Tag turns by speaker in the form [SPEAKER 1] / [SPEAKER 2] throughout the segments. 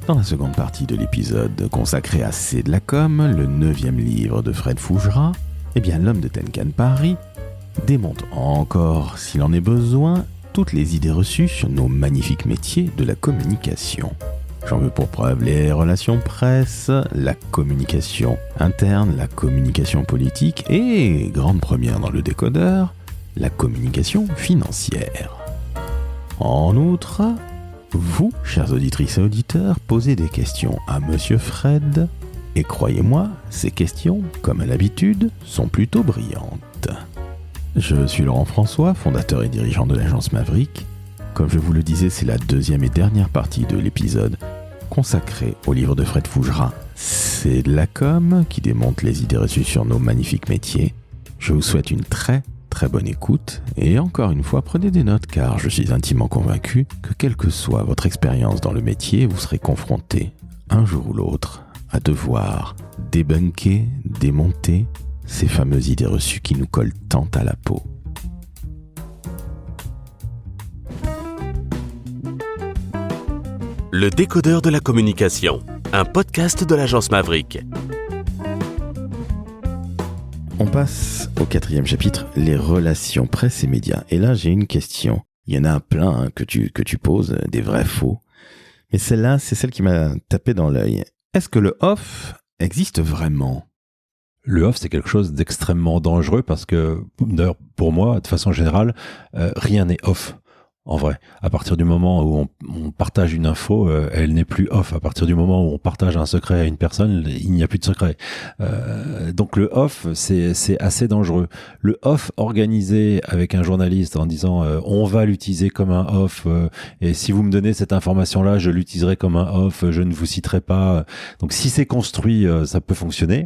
[SPEAKER 1] Dans la seconde partie de l'épisode consacré à C'est de la com, le 9e livre de Fred Fougerat, l'homme de Tenkan Paris démonte encore, s'il en est besoin, toutes les idées reçues sur nos magnifiques métiers de la communication. J'en veux pour preuve les relations presse, la communication interne, la communication politique et, grande première dans le décodeur, la communication financière. En outre, vous, chers auditrices et auditeurs, posez des questions à Monsieur Fred, et croyez-moi, ces questions, comme à l'habitude, sont plutôt brillantes. Je suis Laurent François, fondateur et dirigeant de l'agence Maverick. Comme je vous le disais, c'est la deuxième et dernière partie de l'épisode consacré au livre de Fred Fougerat, C'est de la com, qui démonte les idées reçues sur nos magnifiques métiers. Je vous souhaite une très bonne écoute, et encore une fois, prenez des notes, car je suis intimement convaincu que quelle que soit votre expérience dans le métier, vous serez confronté, un jour ou l'autre, à devoir débunker, démonter ces fameuses idées reçues qui nous collent tant à la peau.
[SPEAKER 2] Le décodeur de la communication, un podcast de l'agence Maverick.
[SPEAKER 1] On passe au 4e chapitre, les relations presse et médias. Et là, j'ai une question. Il y en a plein que tu poses, des vrais faux. Mais celle-là, c'est celle qui m'a tapé dans l'œil. Est-ce que le off existe vraiment ?
[SPEAKER 3] Le off, c'est quelque chose d'extrêmement dangereux parce que, d'ailleurs, pour moi, de façon générale, rien n'est off. En vrai, à partir du moment où on partage une info, elle n'est plus off. À partir du moment où on partage un secret à une personne, il n'y a plus de secret. Donc le off, c'est assez dangereux. Le off organisé avec un journaliste en disant on va l'utiliser comme un off et si vous me donnez cette information-là, je l'utiliserai comme un off, je ne vous citerai pas. Donc si c'est construit, ça peut fonctionner.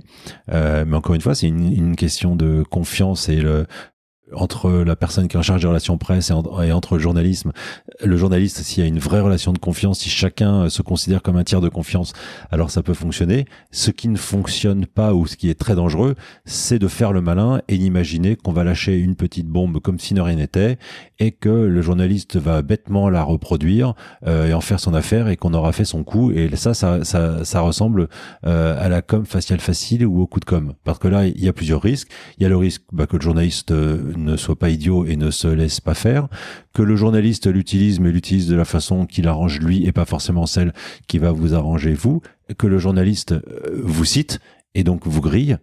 [SPEAKER 3] Mais encore une fois, c'est une question de confiance et entre la personne qui est en charge des relations presse et entre le journaliste, s'il y a une vraie relation de confiance, si chacun se considère comme un tiers de confiance, alors ça peut fonctionner. Ce qui ne fonctionne pas ou ce qui est très dangereux, c'est de faire le malin et d'imaginer qu'on va lâcher une petite bombe comme si de rien n'était et que le journaliste va bêtement la reproduire et en faire son affaire et qu'on aura fait son coup. Et ça ressemble à la com faciale facile ou au coup de com. Parce que là, il y a plusieurs risques. Il y a le risque que le journaliste ne soit pas idiot et ne se laisse pas faire, que le journaliste l'utilise mais l'utilise de la façon qui l'arrange lui et pas forcément celle qui va vous arranger vous, que le journaliste vous cite et donc vous grille,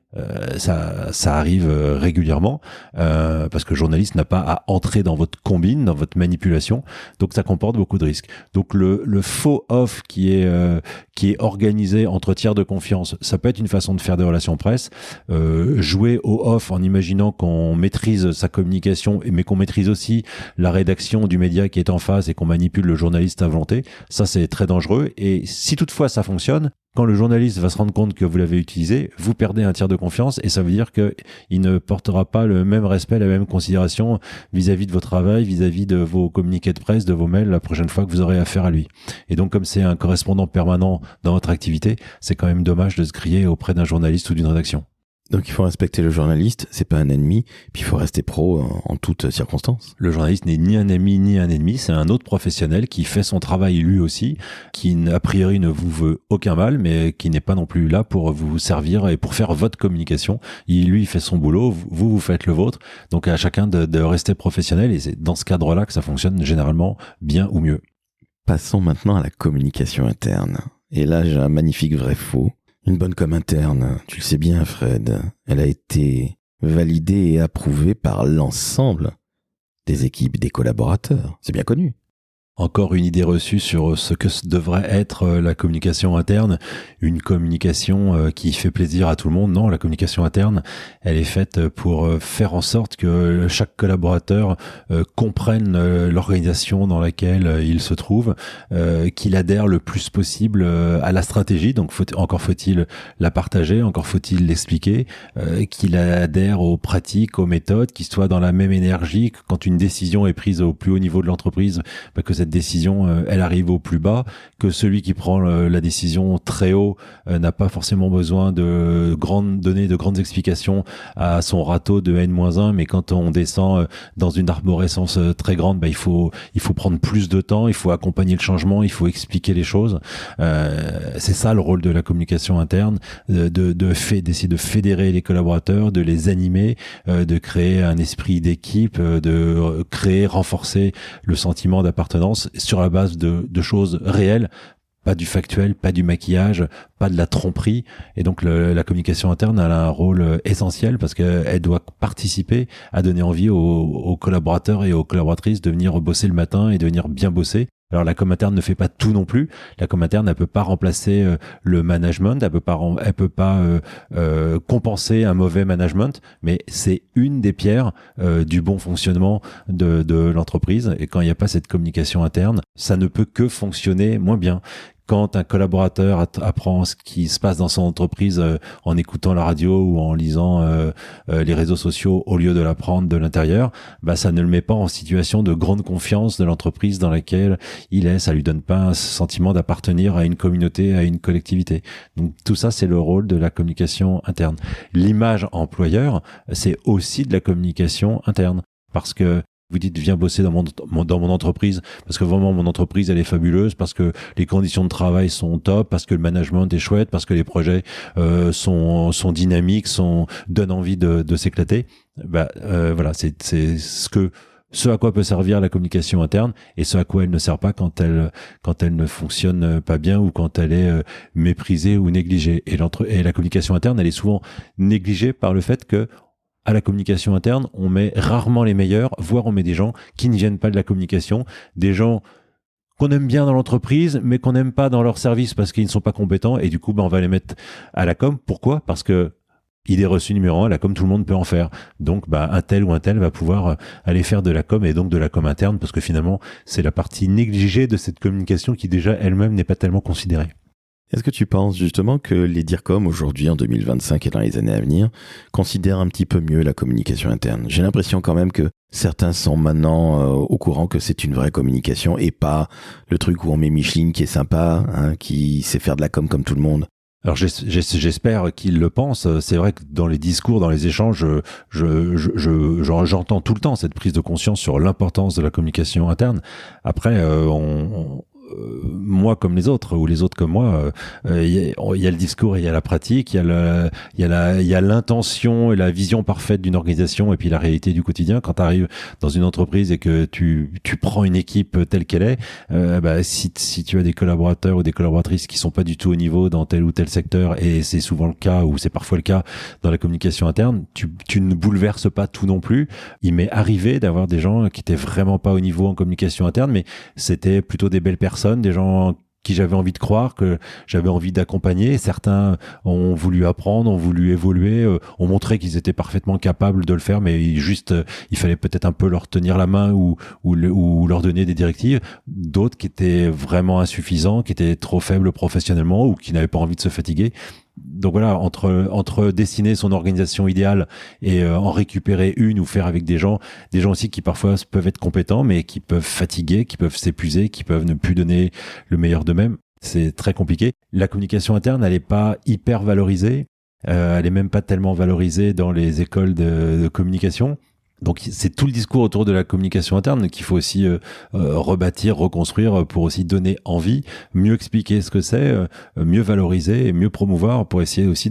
[SPEAKER 3] ça arrive régulièrement parce que le journaliste n'a pas à entrer dans votre combine, dans votre manipulation, donc ça comporte beaucoup de risques. Donc le faux off qui est organisé entre tiers de confiance, ça peut être une façon de faire des relations presse. Jouer au off en imaginant qu'on maîtrise sa communication, mais qu'on maîtrise aussi la rédaction du média qui est en face et qu'on manipule le journaliste à volonté, ça c'est très dangereux. Et si toutefois ça fonctionne, quand le journaliste va se rendre compte que vous l'avez utilisé, vous perdez un tiers de confiance et ça veut dire qu'il ne portera pas le même respect, la même considération vis-à-vis de vos travail, vis-à-vis de vos communiqués de presse, de vos mails la prochaine fois que vous aurez affaire à lui. Et donc comme c'est un correspondant permanent dans votre activité, c'est quand même dommage de se griller auprès d'un journaliste ou d'une rédaction.
[SPEAKER 1] Donc il faut respecter le journaliste, c'est pas un ennemi, puis il faut rester pro en toutes circonstances.
[SPEAKER 3] Le journaliste n'est ni un ami ni un ennemi, c'est un autre professionnel qui fait son travail lui aussi, qui a priori ne vous veut aucun mal, mais qui n'est pas non plus là pour vous servir et pour faire votre communication. Il fait son boulot, vous faites le vôtre, donc à chacun de rester professionnel et c'est dans ce cadre-là que ça fonctionne généralement bien ou mieux.
[SPEAKER 1] Passons maintenant à la communication interne. Et là j'ai un magnifique vrai faux. Une bonne com interne, tu le sais bien Fred, elle a été validée et approuvée par l'ensemble des équipes, des collaborateurs. C'est bien connu.
[SPEAKER 3] Encore une idée reçue sur ce que devrait être la communication interne, une communication qui fait plaisir à tout le monde. Non, la communication interne, elle est faite pour faire en sorte que chaque collaborateur comprenne l'organisation dans laquelle il se trouve, qu'il adhère le plus possible à la stratégie. Donc encore faut-il la partager, encore faut-il l'expliquer, qu'il adhère aux pratiques, aux méthodes, qu'il soit dans la même énergie, que quand une décision est prise au plus haut niveau de l'entreprise, que cette cette décision, elle arrive au plus bas, que celui qui prend la décision très haut n'a pas forcément besoin de donner de grandes explications à son râteau de N-1, mais quand on descend dans une arborescence très grande, il faut prendre plus de temps, il faut accompagner le changement, il faut expliquer les choses. C'est ça le rôle de la communication interne, d'essayer de fédérer les collaborateurs, de les animer, de créer un esprit d'équipe, de renforcer le sentiment d'appartenance sur la base de choses réelles, pas du factuel, pas du maquillage, pas de la tromperie. Et donc la communication interne elle a un rôle essentiel parce qu'elle doit participer à donner envie aux collaborateurs et aux collaboratrices de venir bosser le matin et de venir bien bosser. Alors la com interne ne fait pas tout non plus. La com interne, elle peut pas remplacer le management, elle peut pas compenser un mauvais management, mais c'est une des pierres du bon fonctionnement de l'entreprise. Et quand il n'y a pas cette communication interne, ça ne peut que fonctionner moins bien. Quand un collaborateur apprend ce qui se passe dans son entreprise en écoutant la radio ou en lisant les réseaux sociaux au lieu de l'apprendre de l'intérieur, ça ne le met pas en situation de grande confiance de l'entreprise dans laquelle il est. Ça lui donne pas un sentiment d'appartenir à une communauté, à une collectivité. Donc tout ça, c'est le rôle de la communication interne. L'image employeur, c'est aussi de la communication interne parce que vous dites viens bosser dans mon entreprise parce que vraiment mon entreprise elle est fabuleuse, parce que les conditions de travail sont top, parce que le management est chouette, parce que les projets sont dynamiques, donnent envie de s'éclater. Voilà, c'est ce à quoi peut servir la communication interne et ce à quoi elle ne sert pas quand elle ne fonctionne pas bien ou quand elle est méprisée ou négligée. Et la communication interne, elle est souvent négligée par le fait que à la communication interne, on met rarement les meilleurs, voire on met des gens qui ne viennent pas de la communication, des gens qu'on aime bien dans l'entreprise, mais qu'on n'aime pas dans leur service parce qu'ils ne sont pas compétents, et du coup, on va les mettre à la com. Pourquoi ? Parce que idée reçue numéro 1, la com, tout le monde peut en faire. Donc, un tel ou un tel va pouvoir aller faire de la com, et donc de la com interne, parce que finalement, c'est la partie négligée de cette communication qui déjà elle-même n'est pas tellement considérée.
[SPEAKER 1] Est-ce que tu penses justement que les DIRCOM aujourd'hui en 2025 et dans les années à venir considèrent un petit peu mieux la communication interne ? J'ai l'impression quand même que certains sont maintenant au courant que c'est une vraie communication et pas le truc où on met Micheline qui est sympa, qui sait faire de la com comme tout le monde.
[SPEAKER 3] Alors j'espère qu'ils le pensent. C'est vrai que dans les discours, dans les échanges, j'entends tout le temps cette prise de conscience sur l'importance de la communication interne. Après, moi comme les autres ou les autres comme moi, il y a le discours et il y a la pratique, il y a l'intention et la vision parfaite d'une organisation et puis la réalité du quotidien. Quand tu arrives dans une entreprise et que tu prends une équipe telle qu'elle est, si tu as des collaborateurs ou des collaboratrices qui sont pas du tout au niveau dans tel ou tel secteur, et c'est souvent le cas ou c'est parfois le cas dans la communication interne, tu ne bouleverses pas tout non plus. Il m'est arrivé d'avoir des gens qui étaient vraiment pas au niveau en communication interne, mais c'était plutôt des belles personnes, des gens qui j'avais envie de croire, que j'avais envie d'accompagner. Certains ont voulu apprendre, ont voulu évoluer, ont montré qu'ils étaient parfaitement capables de le faire, mais il fallait peut-être un peu leur tenir la main ou leur donner des directives. D'autres qui étaient vraiment insuffisants, qui étaient trop faibles professionnellement ou qui n'avaient pas envie de se fatiguer. Donc voilà, entre dessiner son organisation idéale et en récupérer une ou faire avec des gens aussi qui parfois peuvent être compétents mais qui peuvent fatiguer, qui peuvent s'épuiser, qui peuvent ne plus donner le meilleur d'eux-mêmes, c'est très compliqué. La communication interne, elle est pas hyper valorisée, elle est même pas tellement valorisée dans les écoles de communication. Donc c'est tout le discours autour de la communication interne qu'il faut aussi rebâtir, reconstruire pour aussi donner envie, mieux expliquer ce que c'est, mieux valoriser et mieux promouvoir pour essayer aussi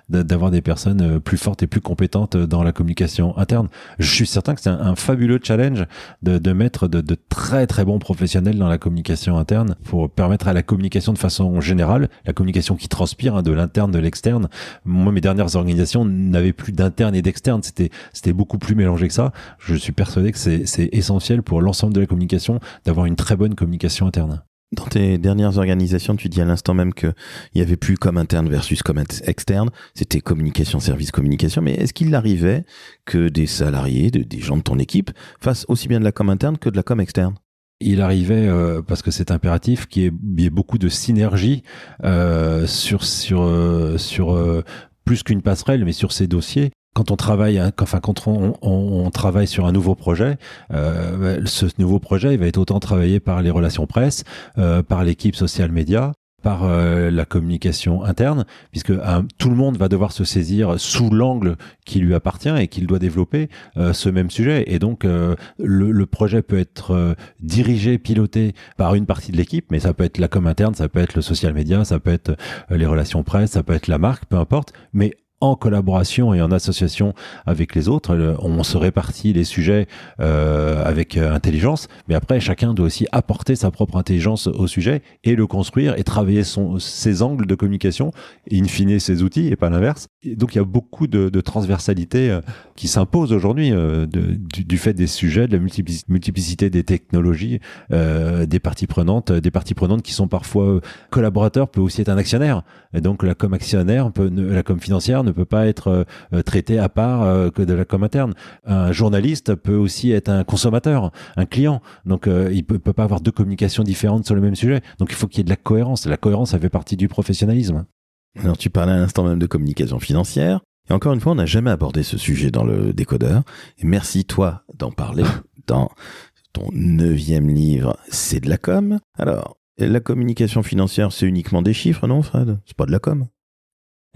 [SPEAKER 3] d'avoir des personnes plus fortes et plus compétentes dans la communication interne. Je suis certain que c'est un fabuleux challenge de mettre de très très bons professionnels dans la communication interne pour permettre à la communication de façon générale, la communication qui transpire de l'interne, de l'externe. Moi, mes dernières organisations n'avaient plus d'interne et d'externe, c'était beaucoup plus mélangé que ça. Je suis persuadé que c'est essentiel pour l'ensemble de la communication d'avoir une très bonne communication interne.
[SPEAKER 1] Dans tes dernières organisations, tu dis à l'instant même qu'il n'y avait plus com interne versus com externe, c'était communication, service, communication, mais est-ce qu'il arrivait que des salariés, des gens de ton équipe fassent aussi bien de la com interne que de la com externe ?
[SPEAKER 3] Il arrivait, parce que c'est impératif, qu'il y ait beaucoup de synergie sur plus qu'une passerelle, mais sur ces dossiers. Quand on travaille, quand on travaille sur un nouveau projet, ce nouveau projet il va être autant travaillé par les relations presse, par l'équipe social média, par la communication interne, puisque tout le monde va devoir se saisir sous l'angle qui lui appartient et qu'il doit développer ce même sujet. Et donc, le projet peut être dirigé, piloté par une partie de l'équipe, mais ça peut être la com interne, ça peut être le social media, ça peut être les relations presse, ça peut être la marque, peu importe, mais en collaboration et en association avec les autres, on se répartit les sujets avec intelligence, mais après chacun doit aussi apporter sa propre intelligence au sujet et le construire et travailler ses angles de communication, in fine ses outils et pas l'inverse. Et donc il y a beaucoup de transversalité qui s'impose aujourd'hui du fait des sujets, de la multiplicité des technologies, des parties prenantes qui sont parfois collaborateurs, peut aussi être un actionnaire. Et donc la com actionnaire, la com financière ne peut pas être traitée à part que de la com interne. Un journaliste peut aussi être un consommateur, un client. Donc il peut pas avoir deux communications différentes sur le même sujet. Donc il faut qu'il y ait de la cohérence. La cohérence, ça fait partie du professionnalisme.
[SPEAKER 1] Alors tu parlais à l'instant même de communication financière. Et encore une fois, on n'a jamais abordé ce sujet dans le décodeur. Et merci toi d'en parler dans ton 9e livre, C'est de la com. Alors, la communication financière, c'est uniquement des chiffres, non Fred ? C'est pas de la com.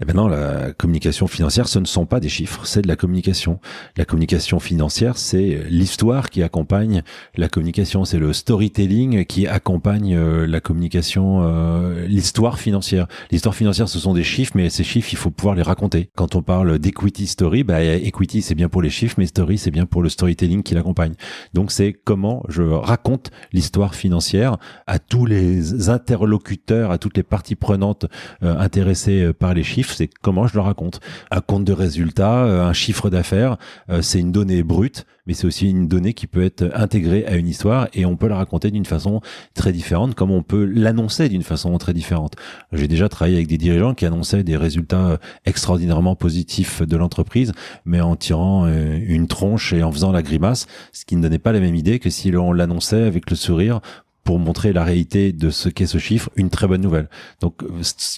[SPEAKER 3] Eh ben non, la communication financière, ce ne sont pas des chiffres, c'est de la communication. La communication financière, c'est l'histoire qui accompagne la communication, c'est le storytelling qui accompagne la communication, l'histoire financière. L'histoire financière, ce sont des chiffres, mais ces chiffres, il faut pouvoir les raconter. Quand on parle d'equity story, equity, c'est bien pour les chiffres, mais story, c'est bien pour le storytelling qui l'accompagne. Donc, c'est comment je raconte l'histoire financière à tous les interlocuteurs, à toutes les parties prenantes intéressées par les chiffres. C'est comment je le raconte. Un compte de résultat, un chiffre d'affaires, c'est une donnée brute, mais c'est aussi une donnée qui peut être intégrée à une histoire et on peut la raconter d'une façon très différente, comme on peut l'annoncer d'une façon très différente. J'ai déjà travaillé avec des dirigeants qui annonçaient des résultats extraordinairement positifs de l'entreprise, mais en tirant une tronche et en faisant la grimace, ce qui ne donnait pas la même idée que si on l'annonçait avec le sourire, pour montrer la réalité de ce qu'est ce chiffre, une très bonne nouvelle. Donc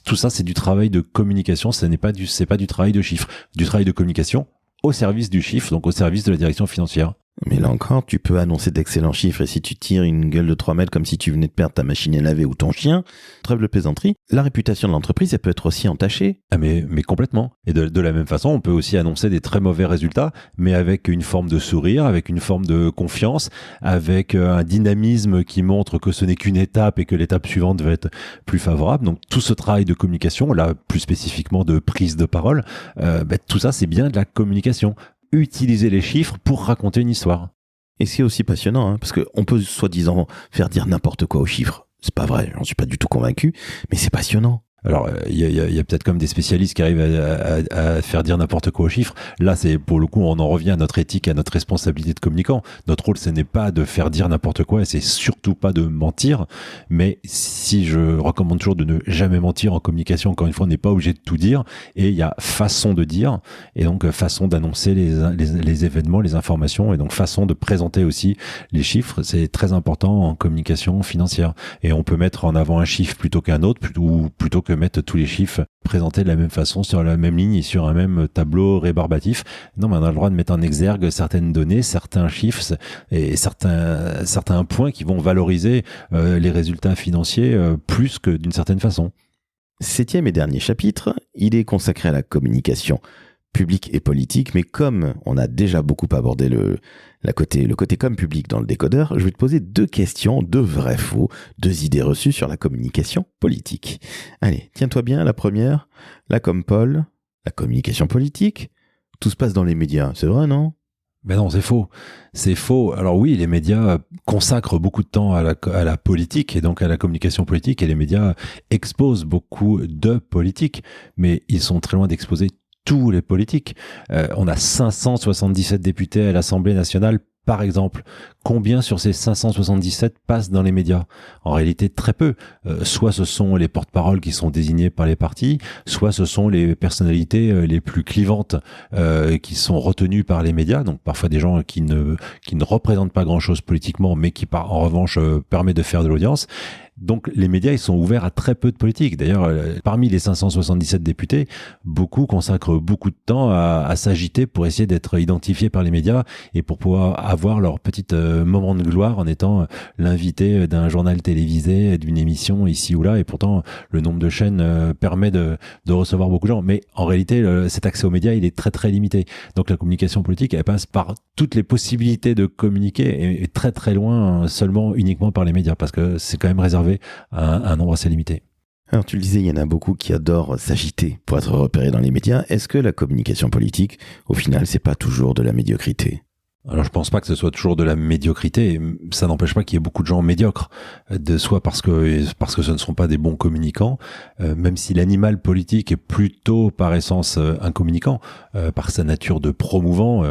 [SPEAKER 3] tout ça, c'est du travail de communication, c'est pas du travail de chiffre, du travail de communication au service du chiffre, donc au service de la direction financière.
[SPEAKER 1] Mais là encore, tu peux annoncer d'excellents chiffres et si tu tires une gueule de 3 mètres comme si tu venais de perdre ta machine à laver ou ton chien, trêve de plaisanterie, la réputation de l'entreprise, elle peut être aussi entachée.
[SPEAKER 3] Ah mais complètement. Et de la même façon, on peut aussi annoncer des très mauvais résultats, mais avec une forme de sourire, avec une forme de confiance, avec un dynamisme qui montre que ce n'est qu'une étape et que l'étape suivante va être plus favorable. Donc tout ce travail de communication, là plus spécifiquement de prise de parole, tout ça c'est bien de la communication. Utiliser les chiffres pour raconter une histoire.
[SPEAKER 1] Et c'est aussi passionnant, parce qu'on peut soi-disant faire dire n'importe quoi aux chiffres. C'est pas vrai, j'en suis pas du tout convaincu, mais c'est passionnant.
[SPEAKER 3] Alors, il y a peut-être comme des spécialistes qui arrivent à faire dire n'importe quoi aux chiffres. Là, c'est pour le coup, on en revient à notre éthique, à notre responsabilité de communicant. Notre rôle, ce n'est pas de faire dire n'importe quoi et c'est surtout pas de mentir. Mais si je recommande toujours de ne jamais mentir en communication, encore une fois, on n'est pas obligé de tout dire. Et il y a façon de dire et donc façon d'annoncer les événements, les informations et donc façon de présenter aussi les chiffres. C'est très important en communication financière. Et on peut mettre en avant un chiffre plutôt qu'un autre, plutôt que mettre tous les chiffres présentés de la même façon sur la même ligne et sur un même tableau rébarbatif. Non, mais on a le droit de mettre en exergue certaines données, certains chiffres et certains points qui vont valoriser les résultats financiers plus que d'une certaine façon.
[SPEAKER 1] 7e et dernier chapitre, il est consacré à la communication public et politique, mais comme on a déjà beaucoup abordé le côté com public dans le décodeur, je vais te poser 2 questions, 2 vrais faux, 2 idées reçues sur la communication politique. Allez, tiens-toi bien, la première, la com-pol, la communication politique, tout se passe dans les médias, c'est vrai, non ?
[SPEAKER 3] Ben non, c'est faux. C'est faux. Alors oui, les médias consacrent beaucoup de temps à la politique et donc à la communication politique et les médias exposent beaucoup de politique, mais ils sont très loin d'exposer tous les politiques. On a 577 députés à l'Assemblée nationale, par exemple. Combien sur ces 577 passent dans les médias ? En réalité, très peu. Soit ce sont les porte-paroles qui sont désignés par les partis, soit ce sont les personnalités les plus clivantes qui sont retenues par les médias. Donc parfois des gens qui ne représentent pas grand-chose politiquement, mais qui en revanche permettent de faire de l'audience. Donc les médias, ils sont ouverts à très peu de politique. D'ailleurs, parmi les 577 députés, beaucoup consacrent beaucoup de temps à s'agiter pour essayer d'être identifiés par les médias et pour pouvoir avoir leur petit moment de gloire en étant l'invité d'un journal télévisé, d'une émission ici ou là. Et pourtant, le nombre de chaînes permet de recevoir beaucoup de gens. Mais en réalité, cet accès aux médias, il est très très limité. Donc la communication politique, elle passe par toutes les possibilités de communiquer et très très loin seulement uniquement par les médias, parce que c'est quand même réservé à un nombre assez limité.
[SPEAKER 1] Alors tu le disais, il y en a beaucoup qui adorent s'agiter pour être repérés dans les médias. Est-ce que la communication politique, au final, c'est pas toujours de la médiocrité ?
[SPEAKER 3] Alors je pense pas que ce soit toujours de la médiocrité. Ça n'empêche pas qu'il y ait beaucoup de gens médiocres, soit parce que ce ne sont pas des bons communicants, même si l'animal politique est plutôt par essence un communicant, par sa nature de promouvant.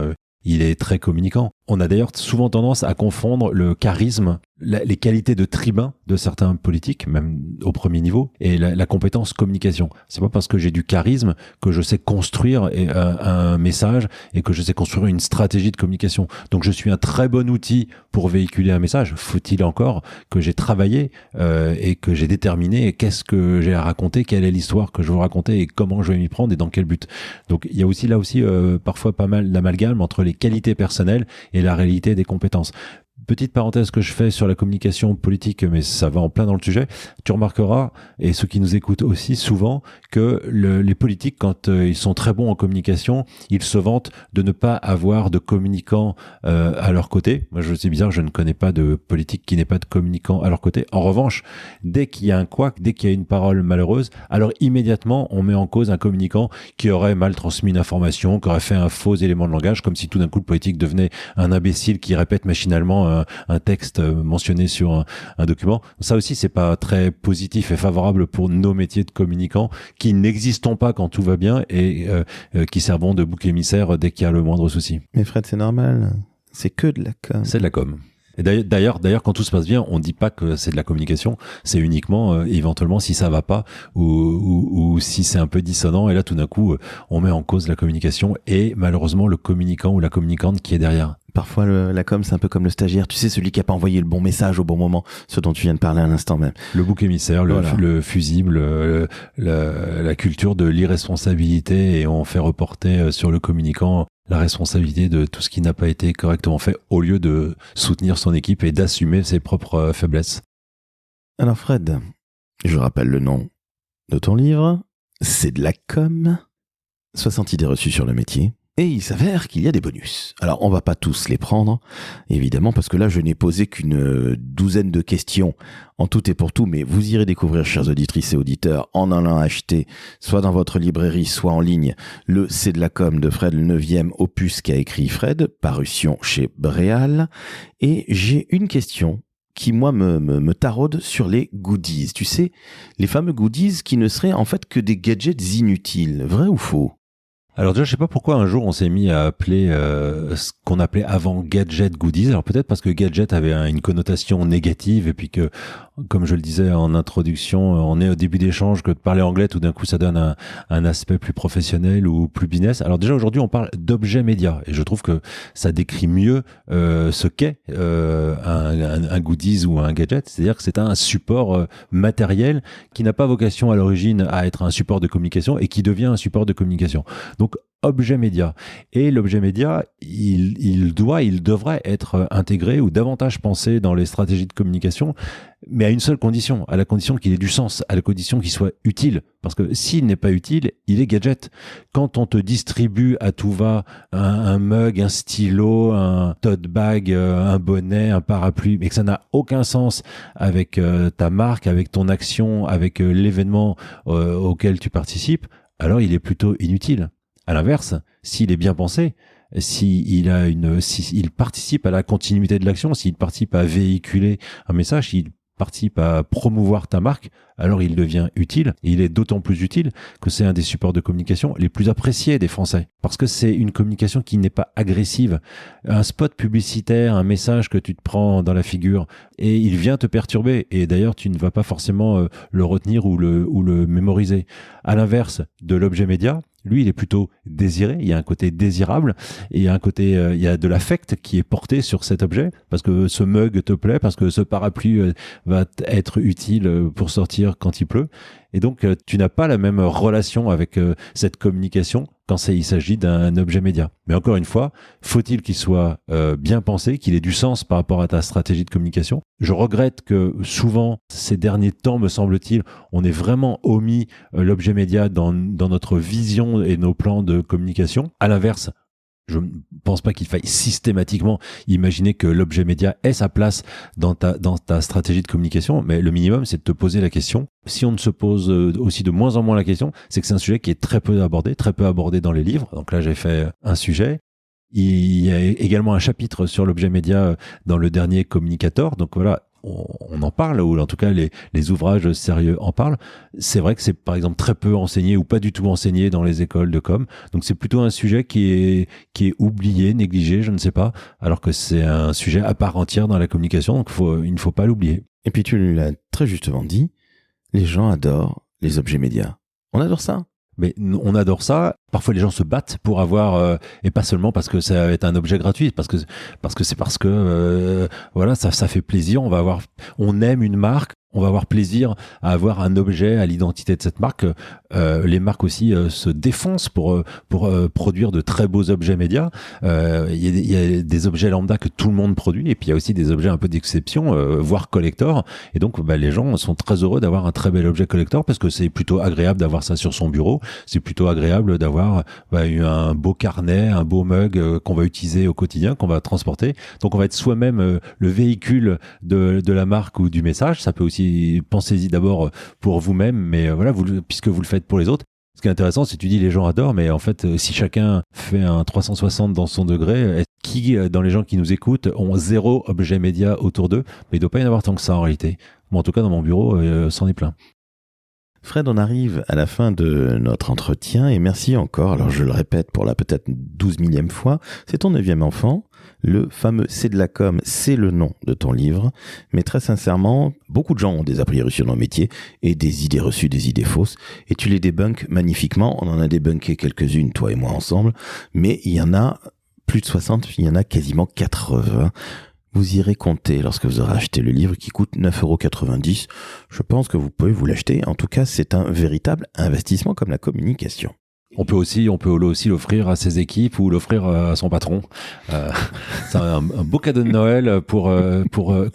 [SPEAKER 3] Il est très communicant. On a d'ailleurs souvent tendance à confondre le charisme, les qualités de tribun de certains politiques, même au premier niveau, et la compétence communication. C'est pas parce que j'ai du charisme que je sais construire un message et que je sais construire une stratégie de communication. Donc je suis un très bon outil pour véhiculer un message. Faut-il encore que j'ai travaillé et que j'ai déterminé qu'est-ce que j'ai à raconter, quelle est l'histoire que je veux raconter et comment je vais m'y prendre et dans quel but. Donc il y a aussi là aussi parfois pas mal d'amalgame entre les qualités personnelles et la réalité des compétences. Petite parenthèse que je fais sur la communication politique, mais ça va en plein dans le sujet. Tu remarqueras, et ceux qui nous écoutent aussi souvent, que les politiques, quand ils sont très bons en communication, ils se vantent de ne pas avoir de communicants à leur côté. Moi, c'est bizarre, je ne connais pas de politique qui n'ait pas de communicants à leur côté. En revanche, dès qu'il y a un couac, dès qu'il y a une parole malheureuse, alors immédiatement, on met en cause un communicant qui aurait mal transmis une information, qui aurait fait un faux élément de langage, comme si tout d'un coup le politique devenait un imbécile qui répète machinalement un texte mentionné sur un document. Ça aussi, c'est pas très positif et favorable pour nos métiers de communicants qui n'existons pas quand tout va bien et qui servons de bouc émissaire dès qu'il y a le moindre souci.
[SPEAKER 1] Mais Fred, c'est normal. C'est que de la com.
[SPEAKER 3] C'est de la com. Et d'ailleurs, quand tout se passe bien, on dit pas que c'est de la communication. C'est uniquement éventuellement si ça va pas ou si c'est un peu dissonant. Et là, tout d'un coup, on met en cause la communication et malheureusement le communicant ou la communicante qui est derrière.
[SPEAKER 1] Parfois, la com, c'est un peu comme le stagiaire. Tu sais, celui qui a pas envoyé le bon message au bon moment, ce dont tu viens de parler à l'instant même.
[SPEAKER 3] Le bouc émissaire,
[SPEAKER 1] Voilà.
[SPEAKER 3] le fusible, la culture de l'irresponsabilité, et on fait reporter sur le communicant la responsabilité de tout ce qui n'a pas été correctement fait au lieu de soutenir son équipe et d'assumer ses propres faiblesses.
[SPEAKER 1] Alors Fred, je rappelle le nom de ton livre. C'est de la com. 60 idées reçues sur le métier. Et il s'avère qu'il y a des bonus. Alors, on va pas tous les prendre, évidemment, parce que là, je n'ai posé qu'une douzaine de questions en tout et pour tout, mais vous irez découvrir, chers auditrices et auditeurs, en allant acheter, soit dans votre librairie, soit en ligne, le C'est de la com de Fred, le 9e opus qu'a écrit Fred, parution chez Bréal. Et j'ai une question qui, moi, me taraude sur les goodies. Tu sais, les fameux goodies qui ne seraient en fait que des gadgets inutiles. Vrai ou faux ?
[SPEAKER 3] Alors déjà, je sais pas pourquoi un jour on s'est mis à appeler ce qu'on appelait avant gadget goodies. Alors peut-être parce que gadget avait une connotation négative et puis que, comme je le disais en introduction, on est au début d'échange, que de parler anglais, tout d'un coup, ça donne un aspect plus professionnel ou plus business. Alors déjà, aujourd'hui, on parle d'objet média et je trouve que ça décrit mieux ce qu'est un goodies ou un gadget. C'est-à-dire que c'est un support matériel qui n'a pas vocation à l'origine à être un support de communication et qui devient un support de communication. Donc, objet média. Et l'objet média, il devrait être intégré ou davantage pensé dans les stratégies de communication, mais à une seule condition, à la condition qu'il ait du sens, à la condition qu'il soit utile. Parce que s'il n'est pas utile, il est gadget. Quand on te distribue à tout va un mug, un stylo, un tote bag, un bonnet, un parapluie, mais que ça n'a aucun sens avec ta marque, avec ton action, avec l'événement auquel tu participes, alors il est plutôt inutile. À l'inverse, s'il est bien pensé, s'il participe à la continuité de l'action, s'il participe à véhiculer un message, s'il participe à promouvoir ta marque, alors il devient utile. Et il est d'autant plus utile que c'est un des supports de communication les plus appréciés des Français. Parce que c'est une communication qui n'est pas agressive. Un spot publicitaire, un message que tu te prends dans la figure et il vient te perturber. Et d'ailleurs, tu ne vas pas forcément le retenir ou le mémoriser. À l'inverse de l'objet média, Lui, il est plutôt désiré. Il y a un côté désirable et il y a un côté, il y a de l'affect qui est porté sur cet objet parce que ce mug te plaît, parce que ce parapluie va être utile pour sortir quand il pleut. Et donc, tu n'as pas la même relation avec cette communication quand il s'agit d'un objet média. Mais encore une fois, faut-il qu'il soit bien pensé, qu'il ait du sens par rapport à ta stratégie de communication. Je regrette que souvent, ces derniers temps, me semble-t-il, on ait vraiment omis l'objet média dans notre vision et nos plans de communication. À l'inverse, je ne pense pas qu'il faille systématiquement imaginer que l'objet média ait sa place dans ta stratégie de communication, mais le minimum, c'est de te poser la question. Si on ne se pose aussi de moins en moins la question, c'est que c'est un sujet qui est très peu abordé dans les livres. Donc là, j'ai fait un sujet. Il y a également un chapitre sur l'objet média dans le dernier Communicator. Donc voilà, on en parle, ou en tout cas les ouvrages sérieux en parlent. C'est vrai que c'est par exemple très peu enseigné ou pas du tout enseigné dans les écoles de com. Donc c'est plutôt un sujet qui est oublié, négligé, je ne sais pas, alors que c'est un sujet à part entière dans la communication. Donc il ne faut pas l'oublier.
[SPEAKER 1] Et puis tu l'as très justement dit, les gens adorent les objets médias. On adore ça.
[SPEAKER 3] Mais on adore ça. Parfois, les gens se battent pour avoir, et pas seulement parce que ça va être un objet gratuit, parce que voilà, ça fait plaisir. On aime une marque. On va avoir plaisir à avoir un objet à l'identité de cette marque. Les marques aussi se défoncent pour produire de très beaux objets médias. Il y a des objets lambda que tout le monde produit, et puis il y a aussi des objets un peu d'exception, voire collector. Et donc, les gens sont très heureux d'avoir un très bel objet collector parce que c'est plutôt agréable d'avoir ça sur son bureau. C'est plutôt agréable d'avoir un beau carnet, un beau mug qu'on va utiliser au quotidien, qu'on va transporter. Donc, on va être soi-même le véhicule de la marque ou du message. Ça peut aussi, pensez-y d'abord pour vous-même, mais voilà, puisque vous le faites pour les autres. Ce qui est intéressant, c'est que tu dis les gens adorent, mais en fait, si chacun fait un 360 dans son degré, qui, dans les gens qui nous écoutent, ont zéro objet média autour d'eux? Mais il ne doit pas y en avoir tant que ça en réalité. Bon, en tout cas, dans mon bureau, c'en est plein.
[SPEAKER 1] Fred, on arrive à la fin de notre entretien et merci encore. Alors je le répète pour la peut-être 12 millième fois, c'est ton 9e enfant. Le fameux C'est de la com, c'est le nom de ton livre. Mais très sincèrement, beaucoup de gens ont des a priori sur nos métiers et des idées reçues, des idées fausses. Et tu les débunkes magnifiquement. On en a débunké quelques-unes, toi et moi ensemble. Mais il y en a plus de 60, il y en a quasiment 80. Vous irez compter lorsque vous aurez acheté le livre qui coûte 9,90 €. Je pense que vous pouvez vous l'acheter. En tout cas, c'est un véritable investissement comme la communication.
[SPEAKER 3] On peut aussi l'offrir à ses équipes ou l'offrir à son patron. C'est un beau cadeau de Noël pour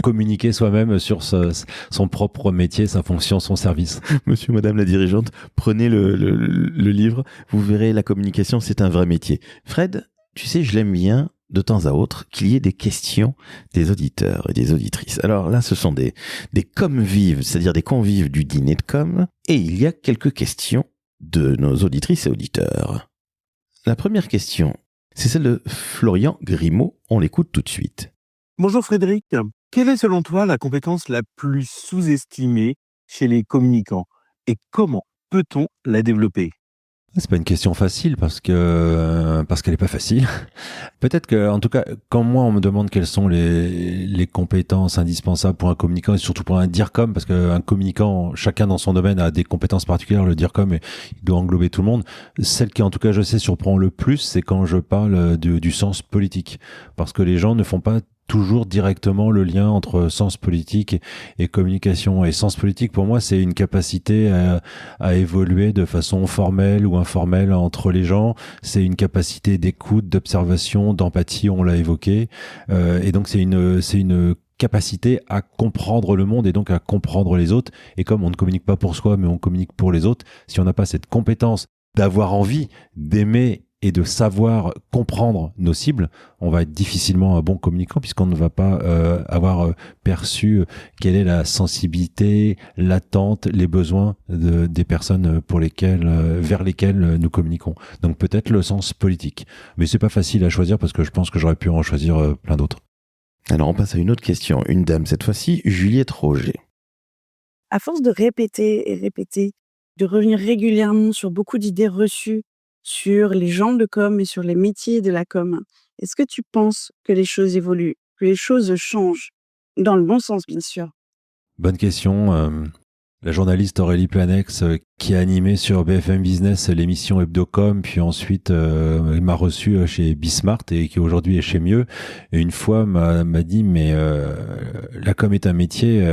[SPEAKER 3] communiquer soi-même sur son propre métier, sa fonction, son service.
[SPEAKER 1] Monsieur, madame la dirigeante, prenez le livre. Vous verrez, la communication, c'est un vrai métier. Fred, tu sais, je l'aime bien de temps à autre qu'il y ait des questions des auditeurs et des auditrices. Alors là, ce sont des convives, c'est-à-dire des convives du dîner de com, et il y a quelques questions de nos auditrices et auditeurs. La première question, c'est celle de Florian Grimaud. On l'écoute tout de suite.
[SPEAKER 4] Bonjour Frédéric, quelle est selon toi la compétence la plus sous-estimée chez les communicants et comment peut-on la développer ?
[SPEAKER 3] C'est pas une question facile parce qu'elle est pas facile. Peut-être que, en tout cas, quand moi on me demande quelles sont les compétences indispensables pour un communicant et surtout pour un DIRCOM, parce qu'un communicant, chacun dans son domaine a des compétences particulières. Le DIRCOM, il doit englober tout le monde. Celle qui, en tout cas, je sais surprend le plus, c'est quand je parle du sens politique, parce que les gens ne font pas toujours directement le lien entre sens politique et communication. Et sens politique, pour moi, c'est une capacité à évoluer de façon formelle ou informelle entre les gens. C'est une capacité d'écoute, d'observation, d'empathie, on l'a évoqué. Et donc, c'est une capacité à comprendre le monde et donc à comprendre les autres. Et comme on ne communique pas pour soi, mais on communique pour les autres, si on n'a pas cette compétence d'avoir envie, d'aimer et de savoir comprendre nos cibles, on va être difficilement un bon communicant puisqu'on ne va pas avoir perçu quelle est la sensibilité, l'attente, les besoins des personnes vers lesquelles nous communiquons. Donc peut-être le sens politique. Mais c'est pas facile à choisir parce que je pense que j'aurais pu en choisir plein d'autres.
[SPEAKER 1] Alors on passe à une autre question. Une dame cette fois-ci, Juliette Roger.
[SPEAKER 5] À force de répéter et répéter, de revenir régulièrement sur beaucoup d'idées reçues sur les gens de com et sur les métiers de la com, est-ce que tu penses que les choses évoluent, que les choses changent, dans le bon sens bien sûr?
[SPEAKER 3] Bonne question. La journaliste Aurélie Planex qui a animé sur BFM Business l'émission Hebdocom, puis ensuite m'a reçu chez Bismart et qui aujourd'hui est chez Mieux. Et une fois m'a dit mais la com est un métier.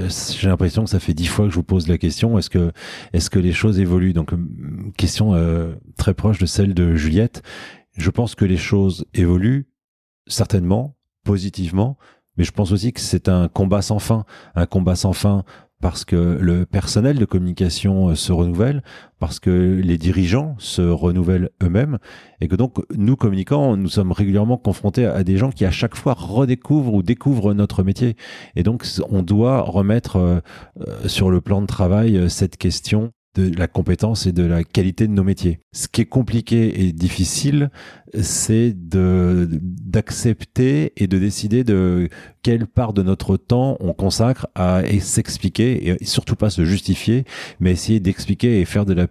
[SPEAKER 3] J'ai l'impression que ça fait 10 fois que je vous pose la question. Est-ce que les choses évoluent? Donc question très proche de celle de Juliette. Je pense que les choses évoluent certainement positivement, mais je pense aussi que c'est un combat sans fin parce que le personnel de communication se renouvelle, parce que les dirigeants se renouvellent eux-mêmes, et que donc nous, communicants, nous sommes régulièrement confrontés à des gens qui à chaque fois redécouvrent ou découvrent notre métier. Et donc on doit remettre sur le plan de travail cette question de la compétence et de la qualité de nos métiers. Ce qui est compliqué et difficile, c'est d'accepter et de décider de quelle part de notre temps on consacre à s'expliquer et surtout pas se justifier, mais essayer d'expliquer et faire de la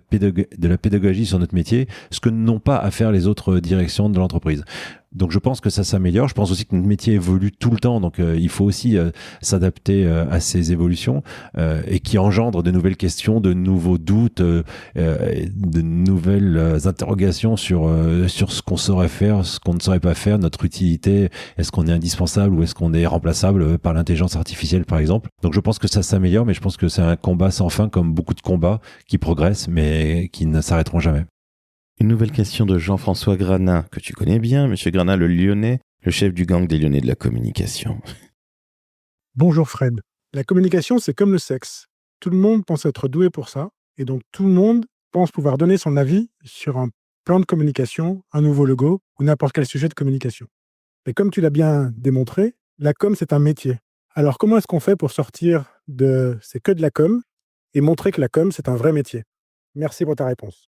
[SPEAKER 3] pédagogie sur notre métier, ce que n'ont pas à faire les autres directions de l'entreprise. Donc je pense que ça s'améliore. Je pense aussi que notre métier évolue tout le temps, donc il faut aussi s'adapter à ces évolutions et qui engendrent de nouvelles questions, de nouveaux doutes, de nouvelles interrogations sur ce qu'on saurait faire, ce qu'on ne saurait pas faire, notre utilité. Est-ce qu'on est indispensable ou est-ce qu'on est remplaçable par l'intelligence artificielle, par exemple? Donc je pense que ça s'améliore, mais je pense que c'est un combat sans fin, comme beaucoup de combats qui progressent, mais qui ne s'arrêteront jamais.
[SPEAKER 1] Une nouvelle question de Jean-François Granat, que tu connais bien, Monsieur Granat, le Lyonnais, le chef du gang des Lyonnais de la communication.
[SPEAKER 6] Bonjour Fred. La communication, c'est comme le sexe. Tout le monde pense être doué pour ça, et donc tout le monde pense pouvoir donner son avis sur un plan de communication, un nouveau logo ou n'importe quel sujet de communication. Mais comme tu l'as bien démontré, la com, c'est un métier. Alors comment est-ce qu'on fait pour sortir de « c'est que de la com » et montrer que la com, c'est un vrai métier? Merci pour ta réponse.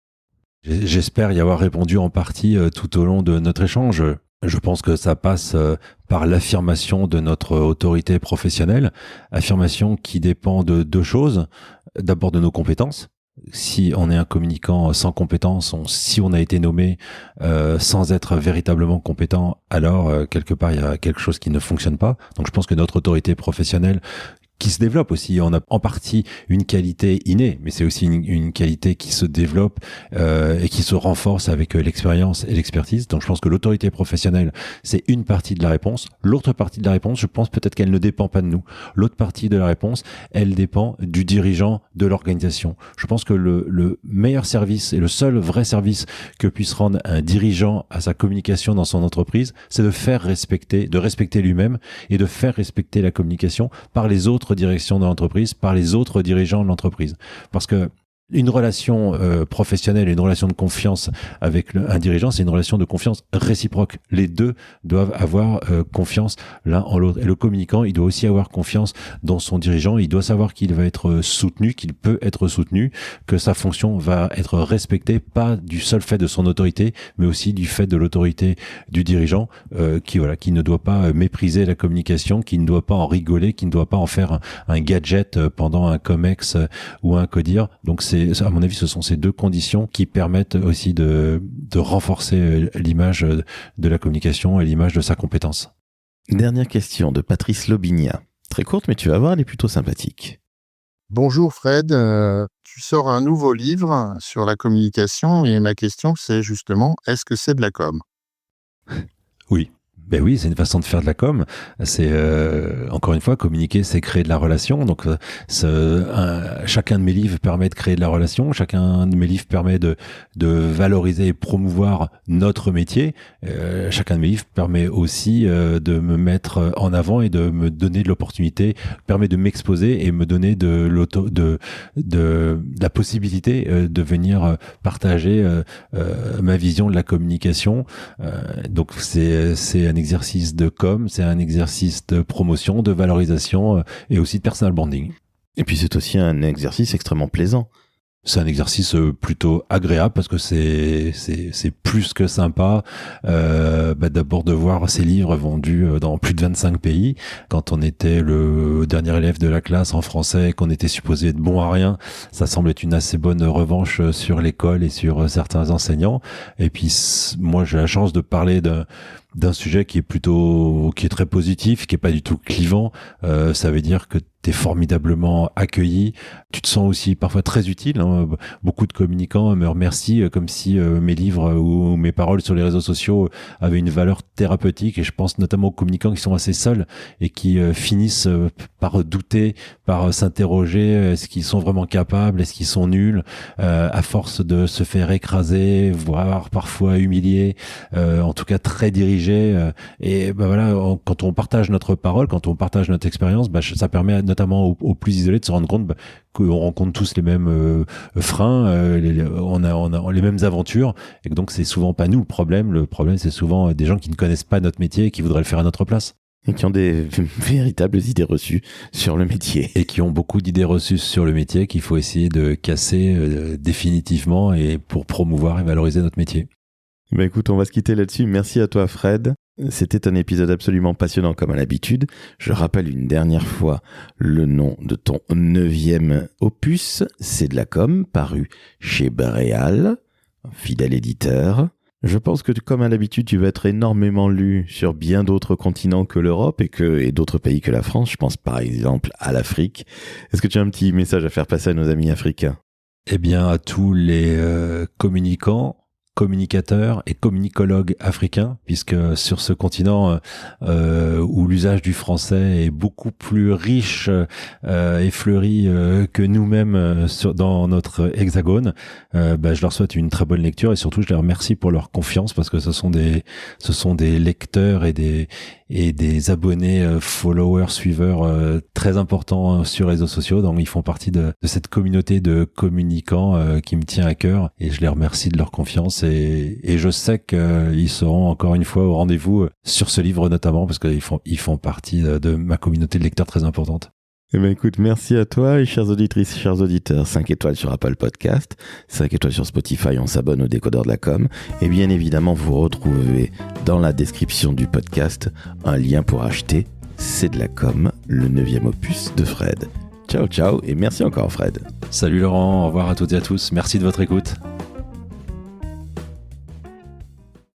[SPEAKER 3] J'espère y avoir répondu en partie tout au long de notre échange. Je pense que ça passe par l'affirmation de notre autorité professionnelle, affirmation qui dépend de deux choses. D'abord de nos compétences. Si on est un communicant sans compétences, si on a été nommé sans être véritablement compétent, alors quelque part il y a quelque chose qui ne fonctionne pas. Donc je pense que notre autorité professionnelle qui se développe aussi. On a en partie une qualité innée, mais c'est aussi une qualité qui se développe et qui se renforce avec l'expérience et l'expertise. Donc je pense que l'autorité professionnelle, c'est une partie de la réponse. L'autre partie de la réponse, je pense peut-être qu'elle ne dépend pas de nous. L'autre partie de la réponse, elle dépend du dirigeant de l'organisation. Je pense que le meilleur service et le seul vrai service que puisse rendre un dirigeant à sa communication dans son entreprise, c'est de respecter lui-même et de faire respecter la communication par les autres directions de l'entreprise, par les autres dirigeants de l'entreprise. Parce que une relation professionnelle, une relation de confiance avec un dirigeant, c'est une relation de confiance réciproque. Les deux doivent avoir confiance l'un en l'autre. Et le communicant, il doit aussi avoir confiance dans son dirigeant. Il doit savoir qu'il va être soutenu, qu'il peut être soutenu, que sa fonction va être respectée, pas du seul fait de son autorité, mais aussi du fait de l'autorité du dirigeant, qui ne doit pas mépriser la communication, qui ne doit pas en rigoler, qui ne doit pas en faire un gadget pendant un COMEX ou un CODIR. Donc à mon avis, ce sont ces deux conditions qui permettent aussi de renforcer l'image de la communication et l'image de sa compétence.
[SPEAKER 1] Dernière question de Patrice Lobinia. Très courte, mais tu vas voir, elle est plutôt sympathique.
[SPEAKER 7] Bonjour Fred, tu sors un nouveau livre sur la communication et ma question c'est justement, est-ce que c'est de la com?
[SPEAKER 3] Oui. Ben oui, c'est une façon de faire de la com. C'est encore une fois, communiquer, c'est créer de la relation. Donc, chacun de mes livres permet de créer de la relation. Chacun de mes livres permet de valoriser et promouvoir notre métier. Chacun de mes livres permet aussi de me mettre en avant et de me donner de l'opportunité, permet de m'exposer et me donner de la possibilité de venir partager ma vision de la communication. Donc, c'est un exercice de com, c'est un exercice de promotion, de valorisation et aussi de personal branding.
[SPEAKER 1] Et puis c'est aussi un exercice extrêmement plaisant.
[SPEAKER 3] C'est un exercice plutôt agréable parce que c'est plus que sympa. D'abord de voir ces livres vendus dans plus de 25 pays. Quand on était le dernier élève de la classe en français, qu'on était supposé être bon à rien, ça semble être une assez bonne revanche sur l'école et sur certains enseignants. Et puis moi j'ai la chance de parler d'un sujet qui est très positif, qui est pas du tout clivant. Ça veut dire que t'es formidablement accueilli. Tu te sens aussi parfois très utile. Hein. Beaucoup de communicants me remercient comme si mes livres ou mes paroles sur les réseaux sociaux avaient une valeur thérapeutique. Et je pense notamment aux communicants qui sont assez seuls et qui finissent par douter, par s'interroger. Est-ce qu'ils sont vraiment capables? Est-ce qu'ils sont nuls? À force de se faire écraser, voire parfois humilier, en tout cas très dirigé. Et voilà, quand on partage notre parole, quand on partage notre expérience, ça permet notamment aux plus isolés de se rendre compte qu'on rencontre tous les mêmes freins, on a les mêmes aventures, et que donc c'est souvent pas nous le problème. Le problème, c'est souvent des gens qui ne connaissent pas notre métier et qui voudraient le faire à notre place.
[SPEAKER 1] Et qui ont des véritables idées reçues sur le métier.
[SPEAKER 3] Et qui ont beaucoup d'idées reçues sur le métier qu'il faut essayer de casser définitivement et pour promouvoir et valoriser notre métier.
[SPEAKER 1] Écoute, on va se quitter là-dessus. Merci à toi, Fred. C'était un épisode absolument passionnant comme à l'habitude. Je rappelle une dernière fois le nom de ton 9e opus. C'est de la com, paru chez Bréal, un fidèle éditeur. Je pense que comme à l'habitude, tu vas être énormément lu sur bien d'autres continents que l'Europe et d'autres pays que la France. Je pense par exemple à l'Afrique. Est-ce que tu as un petit message à faire passer à nos amis africains?
[SPEAKER 3] Eh bien, à tous les communicants, communicateurs et communicologues africains, puisque sur ce continent où l'usage du français est beaucoup plus riche et fleuri que nous-mêmes dans notre hexagone, je leur souhaite une très bonne lecture et surtout je les remercie pour leur confiance parce que ce sont des lecteurs et des abonnés, followers, suiveurs très importants sur les réseaux sociaux. Donc ils font partie de cette communauté de communicants qui me tient à cœur et je les remercie de leur confiance et je sais qu'ils seront encore une fois au rendez-vous sur ce livre notamment parce qu'ils font partie de ma communauté de lecteurs très importante.
[SPEAKER 1] Écoute, merci à toi et chères auditrices, chers auditeurs. 5 étoiles sur Apple Podcast, 5 étoiles sur Spotify, on s'abonne au décodeur de la com. Et bien évidemment, vous retrouvez dans la description du podcast un lien pour acheter C'est de la com, le 9e opus de Fred. Ciao, ciao et merci encore Fred.
[SPEAKER 3] Salut Laurent, au revoir à toutes et à tous. Merci de votre écoute.